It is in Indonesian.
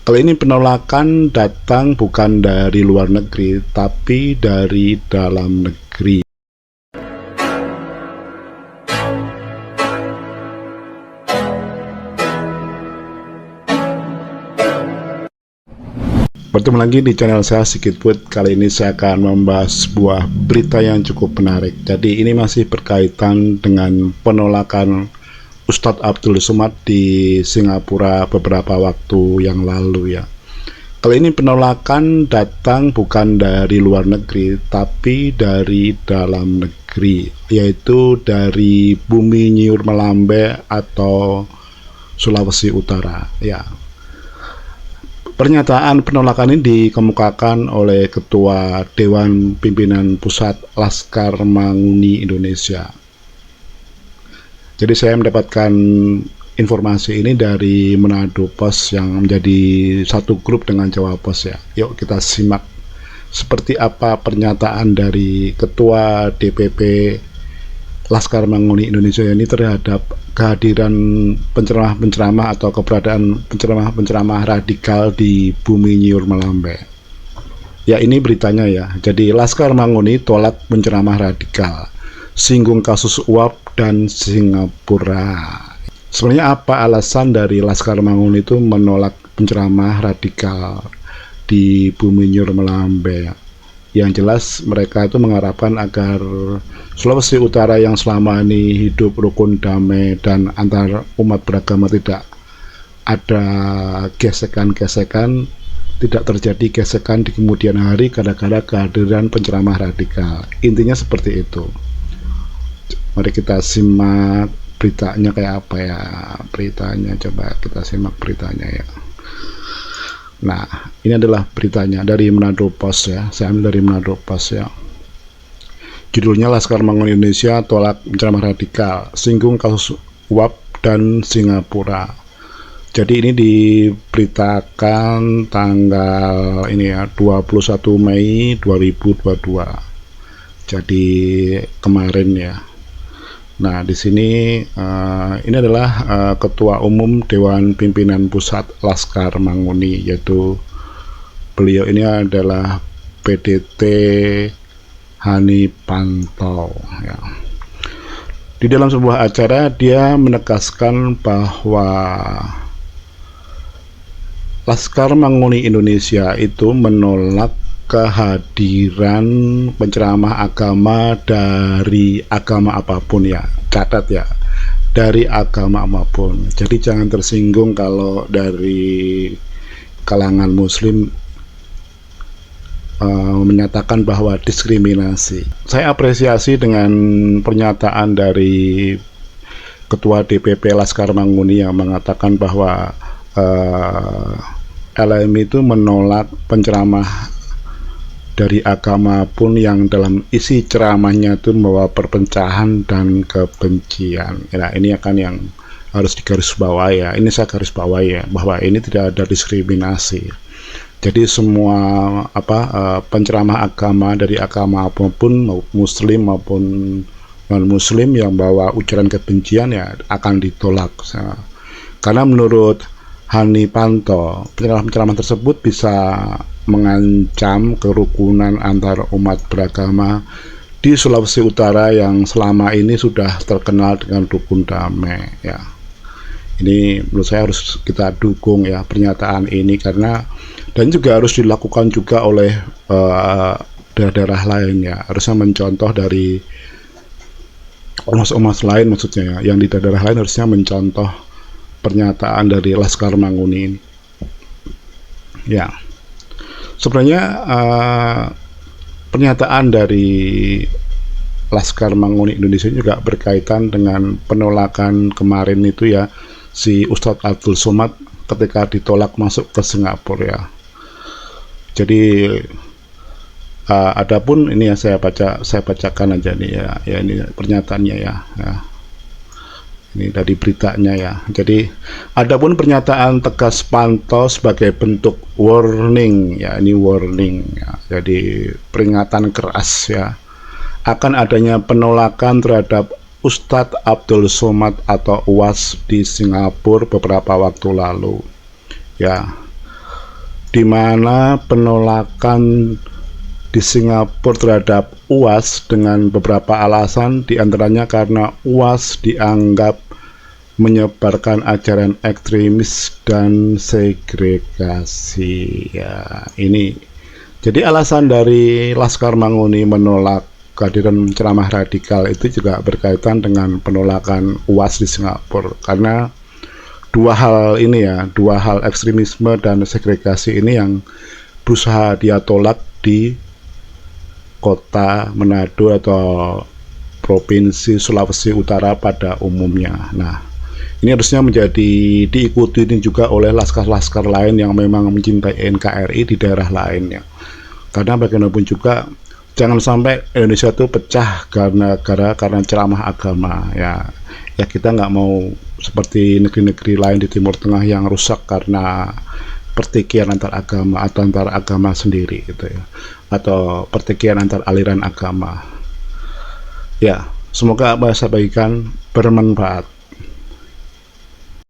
Kali ini penolakan datang bukan dari luar negeri, tapi dari dalam negeri. Bertemu lagi di channel saya Sigit Food. Kali ini saya akan membahas sebuah berita yang cukup menarik. Jadi ini masih berkaitan dengan penolakan Ustadz Abdul Somad di Singapura beberapa waktu yang lalu ya. Kali ini penolakan datang bukan dari luar negeri, tapi dari dalam negeri, yaitu dari Bumi Nyiur Melambe atau Sulawesi Utara ya. Pernyataan penolakan ini dikemukakan oleh Ketua Dewan Pimpinan Pusat Laskar Manguni Indonesia. Jadi saya mendapatkan informasi ini dari Manado Post yang menjadi satu grup dengan Jawa Post ya. Yuk kita simak seperti apa pernyataan dari Ketua DPP Laskar Manguni Indonesia ini terhadap kehadiran penceramah-penceramah atau keberadaan penceramah-penceramah radikal di Bumi Nyiur Melambe. Ya, ini beritanya ya. Jadi Laskar Manguni tolak penceramah radikal, singgung kasus uap dan Singapura. Sebenarnya apa alasan dari Laskar Manguni itu menolak penceramah radikal di Bumi Nyiur Melambe? Yang jelas mereka itu mengharapkan agar Sulawesi Utara yang selama ini hidup rukun damai dan antar umat beragama tidak ada gesekan-gesekan, tidak terjadi gesekan di kemudian hari gara-gara kehadiran penceramah radikal. Intinya seperti itu. Mari kita simak beritanya kayak apa ya. Beritanya coba kita simak beritanya ya. Nah, ini adalah beritanya dari Manado Post ya. Saya ambil dari Manado Post ya. Judulnya Laskar Manguni Indonesia tolak penceramah radikal, singgung kasus uap dan Singapura. Jadi ini diberitakan tanggal ini ya 21 Mei 2022. Jadi kemarin ya. Nah, di sini ini adalah Ketua Umum Dewan Pimpinan Pusat Laskar Manguni, yaitu beliau ini adalah PDT Hani Panto ya. Di dalam sebuah acara dia menegaskan bahwa Laskar Manguni Indonesia itu menolak kehadiran penceramah agama dari agama apapun ya, catat ya, dari agama apapun. Jadi jangan tersinggung kalau dari kalangan muslim menyatakan bahwa diskriminasi. Saya apresiasi dengan pernyataan dari Ketua DPP Laskar Manguni yang mengatakan bahwa LMI itu menolak penceramah dari agama pun yang dalam isi ceramahnya itu membawa perpecahan dan kebencian. Nah, ini akan yang harus digarisbawahi ya. Ini saya garis bawahi ya, bahwa ini tidak ada diskriminasi. Jadi semua penceramah agama dari agama apapun, muslim maupun non muslim yang bawa ujaran kebencian ya akan ditolak. Karena menurut Hani Panto, penceramah tersebut bisa mengancam kerukunan antar umat beragama di Sulawesi Utara yang selama ini sudah terkenal dengan rukun damai ya. Ini menurut saya harus kita dukung ya pernyataan ini, karena dan juga harus dilakukan juga oleh daerah-daerah lain ya. Harusnya mencontoh dari ormas-ormas lain maksudnya ya, yang di daerah lain harusnya mencontoh pernyataan dari Laskar Manguni ini ya. Sebenarnya pernyataan dari Laskar Manguni Indonesia juga berkaitan dengan penolakan kemarin itu ya, si Ustadz Abdul Somad ketika ditolak masuk ke Singapura ya. Jadi adapun ini ya saya bacakan aja nih ya, ya ini pernyataannya ya. Ini dari beritanya ya. Jadi adapun pernyataan tegas Panto sebagai bentuk warning ya, ini warning ya. Jadi peringatan keras ya akan adanya penolakan terhadap Ustadz Abdul Somad atau UAS di Singapura beberapa waktu lalu ya. di mana penolakan di Singapura terhadap UAS dengan beberapa alasan, diantaranya karena UAS dianggap menyebarkan ajaran ekstremis dan segregasi. Ya, ini jadi alasan dari Laskar Manguni menolak kehadiran ceramah radikal itu juga berkaitan dengan penolakan UAS di Singapura, karena dua hal ini ya, dua hal ekstremisme dan segregasi ini yang berusaha dia tolak di kota Manado atau Provinsi Sulawesi Utara pada umumnya. Nah, ini harusnya menjadi diikuti juga oleh laskar-laskar lain yang memang mencintai NKRI di daerah lainnya. Karena bagaimanapun juga jangan sampai Indonesia itu pecah karena ceramah agama ya. Ya kita nggak mau seperti negeri-negeri lain di Timur Tengah yang rusak karena pertikaian antar agama atau antar agama sendiri gitu ya, atau pertikaian antar aliran agama. Ya, semoga apa yang saya bagikan bermanfaat.